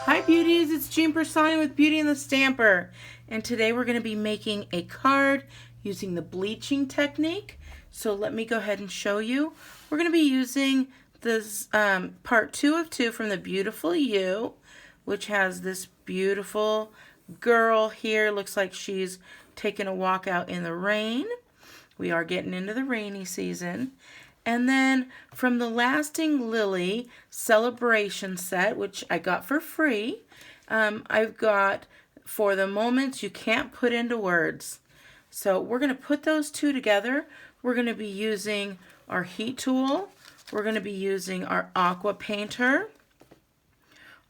Hi beauties, it's Jean Piersanti with Beauty and the Stamper, and today we're going to be making a card using the bleaching technique. So let me go ahead and show you. We're going to be using this part 2 of 2 from the Beautiful You, which has this beautiful girl here. Looks like she's taking a walk out in the rain. We are getting into the rainy season. And then from the Lasting Lily celebration set, which I got for free, I've got For the Moments You Can't Put Into Words. So we're going to put those two together. We're going to be using our heat tool. We're going to be using our aqua painter,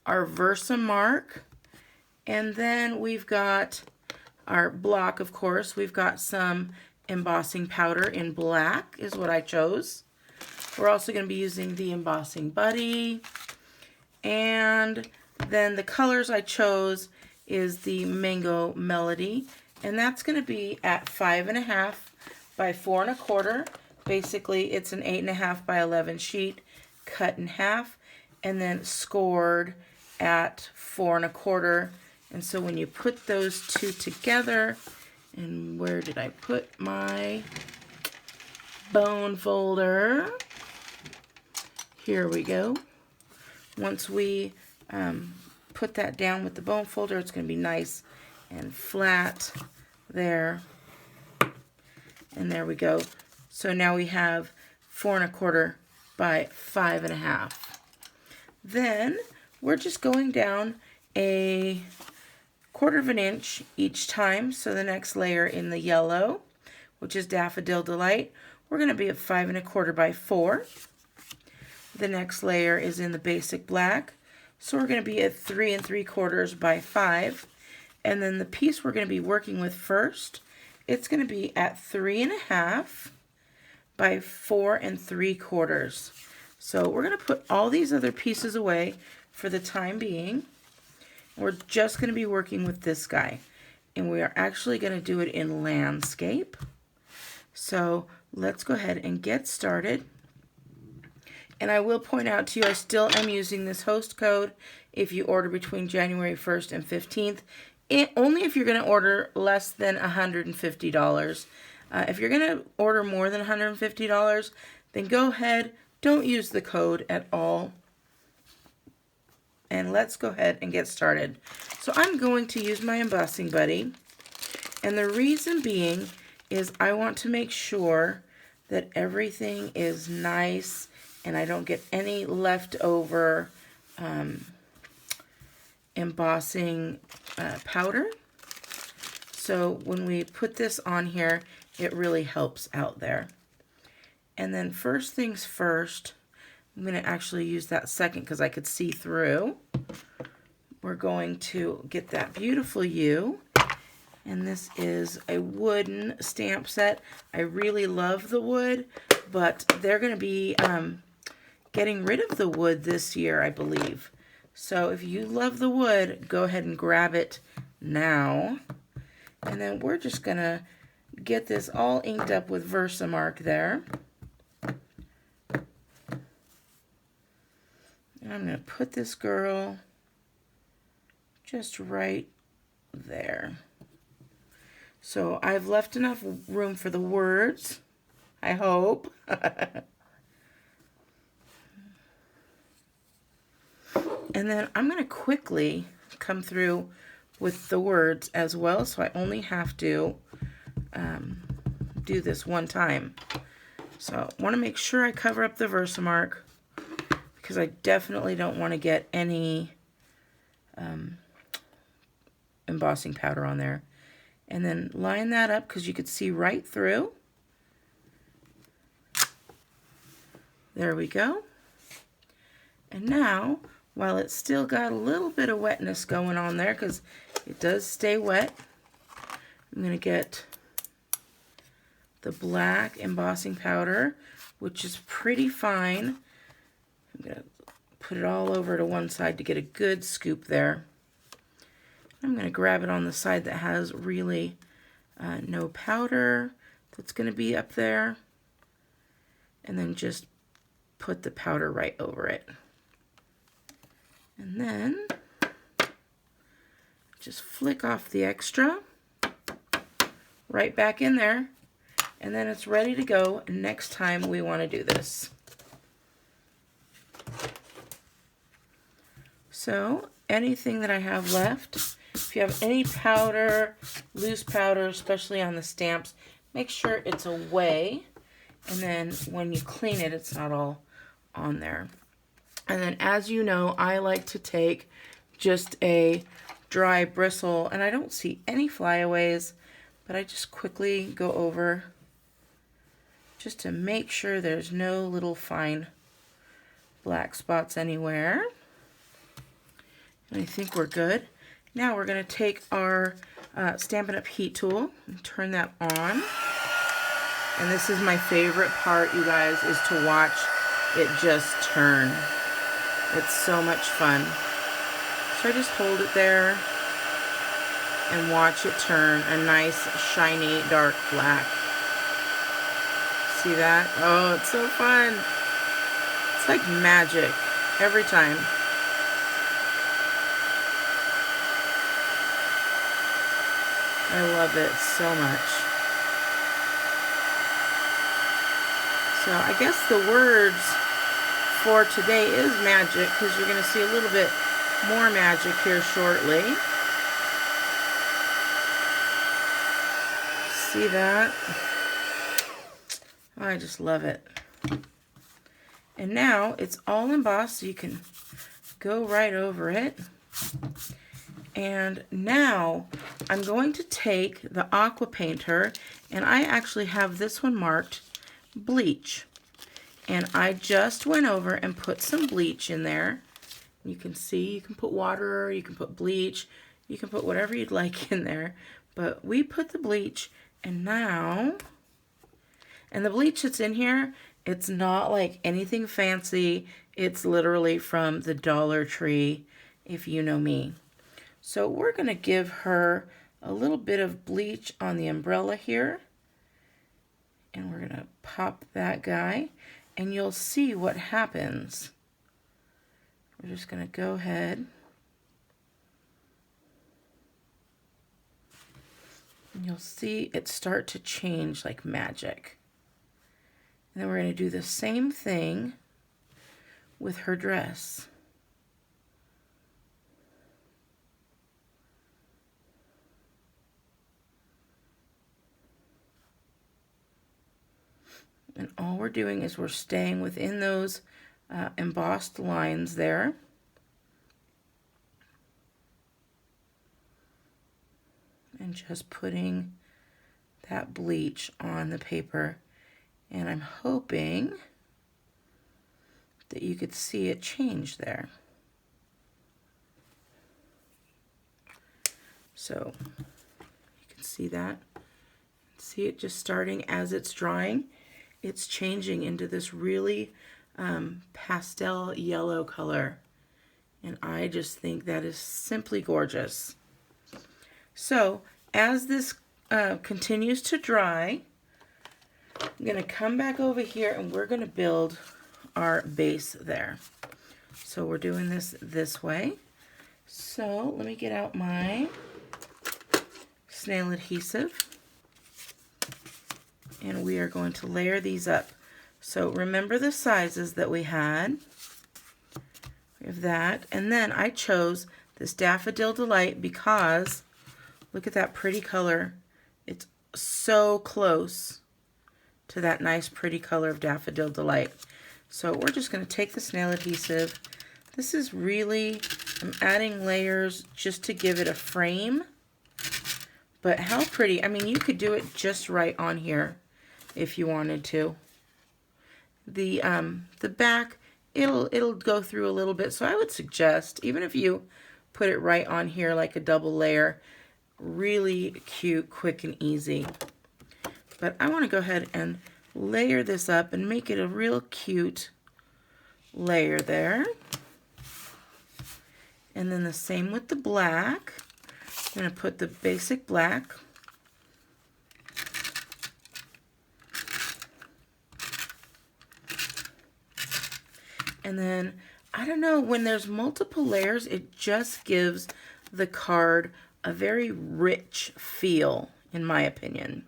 our Versamark, and then we've got our block, of course. We've got some embossing powder in black is what I chose. We're also going to be using the Embossing Buddy. And then the colors I chose is the Mango Melody. And that's going to be at 5.5 by 4 1/4. Basically, it's an 8.5 by 11 sheet cut in half and then scored at 4 1/4. And so when you put those two together, and where did I put my bone folder? Here we go. Once we put that down with the bone folder, it's going to be nice and flat there. And there we go. So now we have 4 1/4 by 5.5. Then we're just going down a 1/4 inch each time. So the next layer in the yellow, which is Daffodil Delight, we're going to be at 5 1/4 by 4. The next layer is in the basic black, so we're going to be at 3 3/4 by 5. And then the piece we're going to be working with first, it's going to be at 3.5 by 4 3/4. So we're going to put all these other pieces away for the time being. We're just going to be working with this guy, and we are actually going to do it in landscape. So let's go ahead and get started. And I will point out to you, I still am using this host code if you order between January 1st and 15th. Only if you're going to order less than $150. If you're going to order more than $150, then go ahead, don't use the code at all. And let's go ahead and get started. So I'm going to use my Embossing Buddy. And the reason being is I want to make sure that everything is nice and I don't get any leftover embossing powder. So when we put this on here, it really helps out there. And then first things first, I'm going to actually use that second because I could see through. We're going to get that Beautiful You. And this is a wooden stamp set. I really love the wood, but they're going to be getting rid of the wood this year, I believe. So if you love the wood, go ahead and grab it now. And then we're just going to get this all inked up with Versamark there. And I'm going to put this girl just right there. So I've left enough room for the words, I hope. And then I'm going to quickly come through with the words as well, so I only have to do this one time. So I want to make sure I cover up the Versamark because I definitely don't want to get any embossing powder on there. And then line that up because you could see right through. There we go. And now, while it's still got a little bit of wetness going on there, because it does stay wet, I'm going to get the black embossing powder, which is pretty fine. I'm going to put it all over to one side to get a good scoop there. I'm going to grab it on the side that has really no powder that's going to be up there, and then just put the powder right over it. And then just flick off the extra, right back in there, and then it's ready to go next time we want to do this. So anything that I have left, if you have any powder, loose powder, especially on the stamps, make sure it's away, and then when you clean it, it's not all on there. And then, as you know, I like to take just a dry bristle, and I don't see any flyaways, but I just quickly go over just to make sure there's no little fine black spots anywhere. And I think we're good. Now we're going to take our Stampin' Up! Heat tool and turn that on. And this is my favorite part, you guys, is to watch it just turn. It's so much fun. So I just hold it there and watch it turn a nice, shiny, dark black. See that? Oh, it's so fun. It's like magic every time. I love it so much. So I guess the words for today is magic, because you're going to see a little bit more magic here shortly. See that? Oh, I just love it. And now it's all embossed, so you can go right over it. And now I'm going to take the aqua painter, and I actually have this one marked bleach. And I just went over and put some bleach in there. You can see, you can put water, you can put bleach, you can put whatever you'd like in there. But we put the bleach, and now, and the bleach that's in here, it's not like anything fancy. It's literally from the Dollar Tree, if you know me. So we're going to give her a little bit of bleach on the umbrella here. And we're going to pop that guy. And you'll see what happens. We're just going to go ahead. And you'll see it start to change like magic. And then we're going to do the same thing with her dress. And all we're doing is we're staying within those embossed lines there. And just putting that bleach on the paper. And I'm hoping that you could see it change there. So you can see that. See it just starting as it's drying. It's changing into this really pastel yellow color. And I just think that is simply gorgeous. So as this continues to dry, I'm going to come back over here and we're going to build our base there. So we're doing this way. So let me get out my snail adhesive. And we are going to layer these up. So remember the sizes that we had. We have that. And then I chose this Daffodil Delight because look at that pretty color. It's so close to that nice pretty color of Daffodil Delight. So we're just going to take the snail adhesive. This is really, I'm adding layers just to give it a frame. But how pretty. I mean, you could do it just right on here if you wanted to. The back, it'll go through a little bit, so I would suggest, even if you put it right on here like a double layer, really cute, quick and easy. But I want to go ahead and layer this up and make it a real cute layer there. And then the same with the black. I'm going to put the basic black. And then, I don't know, when there's multiple layers, it just gives the card a very rich feel, in my opinion.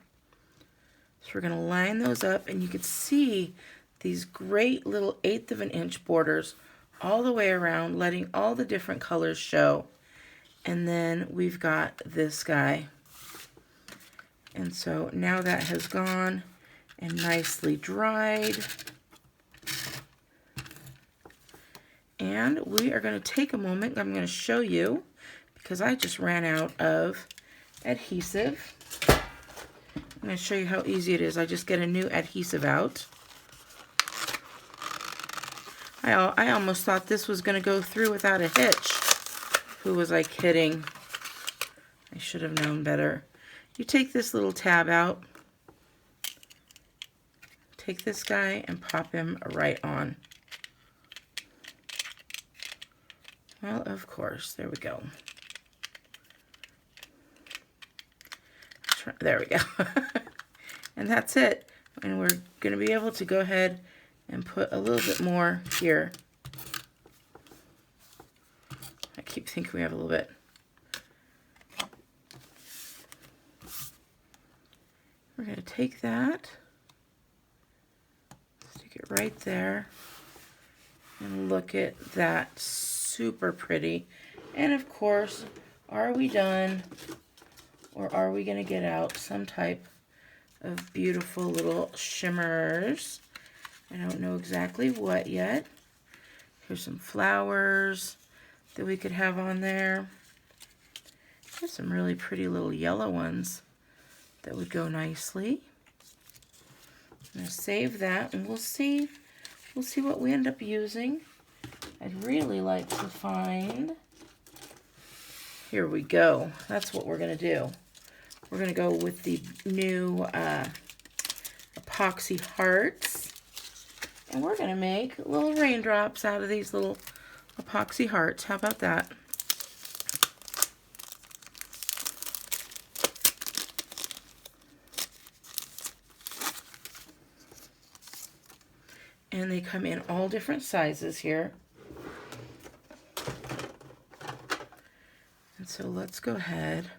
So we're going to line those up, and you can see these great little 1/8 of an inch borders all the way around, letting all the different colors show. And then we've got this guy. And so now that has gone and nicely dried. And we are going to take a moment. I'm going to show you, because I just ran out of adhesive. I'm going to show you how easy it is. I just get a new adhesive out. I almost thought this was going to go through without a hitch. Who was I kidding? I should have known better. You take this little tab out, take this guy and pop him right on. Well, of course, there we go. There we go. And that's it. And we're going to be able to go ahead and put a little bit more here. I keep thinking we have a little bit. We're going to take that, stick it right there, and look at that. Super pretty. And of course, are we done, or are we going to get out some type of beautiful little shimmers? I don't know exactly what yet. Here's some flowers that we could have on there. There's some really pretty little yellow ones that would go nicely. I'm going to save that, and we'll see what we end up using. I'd really like to find, here we go. That's what we're going to do. We're going to go with the new epoxy hearts, and we're going to make little raindrops out of these little epoxy hearts. How about that? And they come in all different sizes here. And so let's go ahead,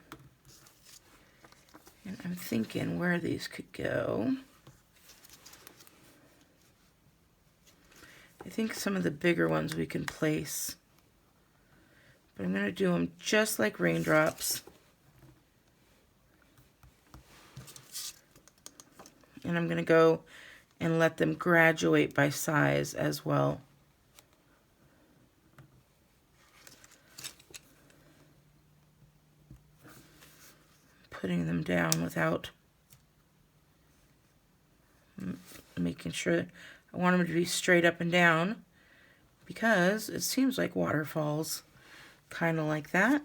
and I'm thinking where these could go. I think some of the bigger ones we can place, but I'm going to do them just like raindrops. And I'm going to go and let them graduate by size as well. Putting them down without making sure. I want them to be straight up and down, because it seems like waterfalls, kind of like that.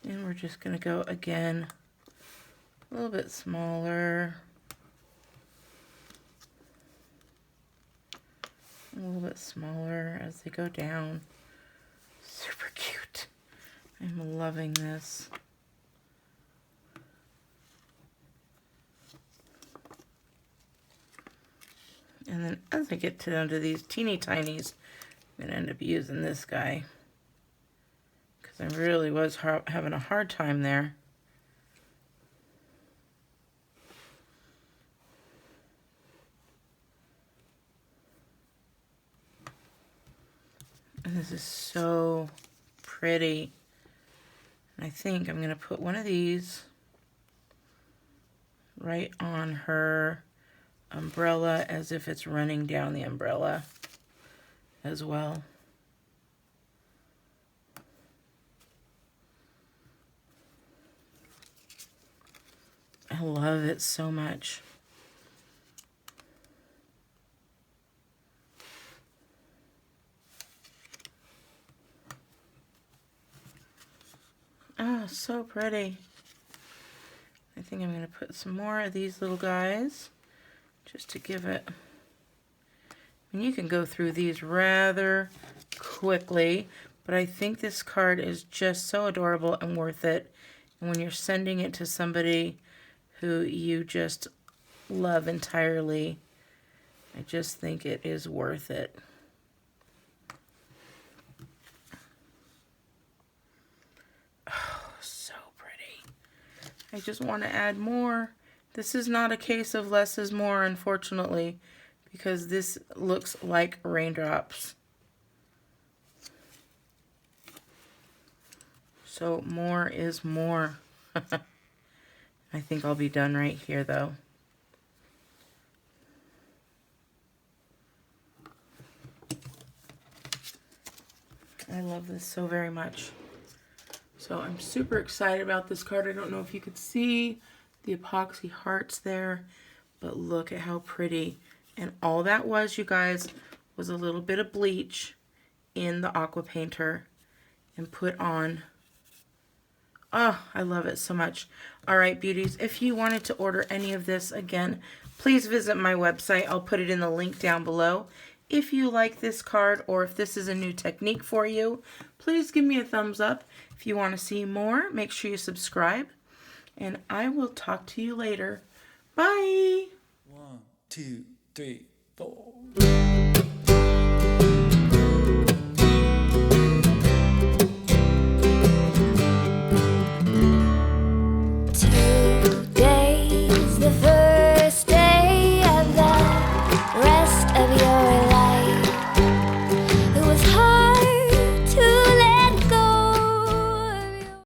And we're just going to go again a little bit smaller. A little bit smaller as they go down. Super cute. I'm loving this. And then as I get down to these teeny tinies, I'm going to end up using this guy, because I really was having a hard time there. And this is so pretty. And I think I'm going to put one of these right on her umbrella, as if it's running down the umbrella as well. I love it so much. Oh, so pretty. I think I'm going to put some more of these little guys just to give it. And you can go through these rather quickly, but I think this card is just so adorable and worth it. And when you're sending it to somebody who you just love entirely. I just think it is worth it. Oh, so pretty. I just want to add more. This is not a case of less is more, unfortunately, because this looks like raindrops. So more is more. I think I'll be done right here, though. I love this so very much. So I'm super excited about this card. I don't know if you could see the epoxy hearts there, but look at how pretty. And all that was, you guys, was a little bit of bleach in the aqua painter and put on. Oh, I love it so much. All right, beauties, if you wanted to order any of this, again, please visit my website. I'll put it in the link down below. If you like this card or if this is a new technique for you, please give me a thumbs up. If you want to see more, make sure you subscribe. And I will talk to you later. Bye. 1, 2, 3, 4.